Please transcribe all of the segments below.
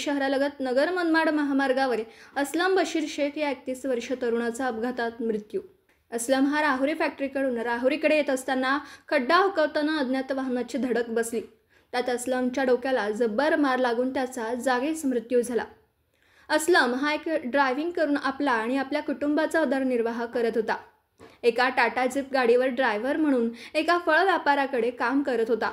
शहरालगत नगर मनमाड महामार्गावर असलम बशीर शेख या 31 वर्षीय तरुणाचा अपघातात मृत्यू। असलम हा राहुरी फॅक्टरीकडून राहुरीकडे येत असताना खड्डा हुकवताना अज्ञात वाहनाची धडक बसली। त्यात असलमच्या डोक्याला जब्बर मार लागून त्याचा जागीच मृत्यू झाला। असलम हा एक ड्रायव्हिंग करून आपला आणि आपल्या कुटुंबाचा उदरनिर्वाह करत होता। एका टाटा जीप गाडीवर ड्रायव्हर म्हणून एका फळ व्यापाराकडे काम करत होता।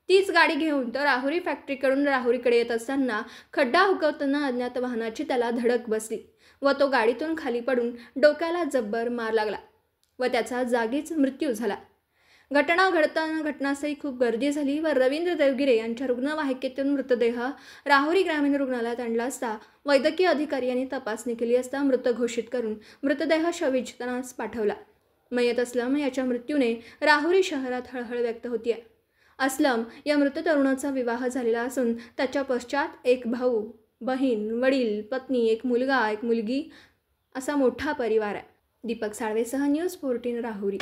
तीच गाडी घेऊन तो राहुरी फॅक्टरीकडून राहुरीकडे येत असताना खड्डा हुकवताना अज्ञात वाहनाची त्याला धडक बसली व तो गाडीतून खाली पडून डोक्याला जब्बर मार लागला व त्याचा जागीच मृत्यू झाला। घटना घडताना घटनास्थळी खूप गर्दी झाली व रवींद्र देवगिरे यांच्या रुग्णवाहिकेतून मृतदेह राहुरी ग्रामीण रुग्णालयात आणला असता वैद्यकीय अधिकारी यांनी तपासणी केली असता मृत घोषित करून मृतदेह शवविच्छेदनास पाठवला। मयत असलम याच्या मृत्यूने राहुरी शहरात हळहळ व्यक्त होतीये। असलम या मृत तरुणाचा विवाह झालेला असून त्याच्या पश्चात एक भाऊ, बहीण, वडील, पत्नी, एक मुलगा, एक मुलगी असा मोठा परिवार आहे। दीपक साळवेसह न्यूज 14 राहुरी।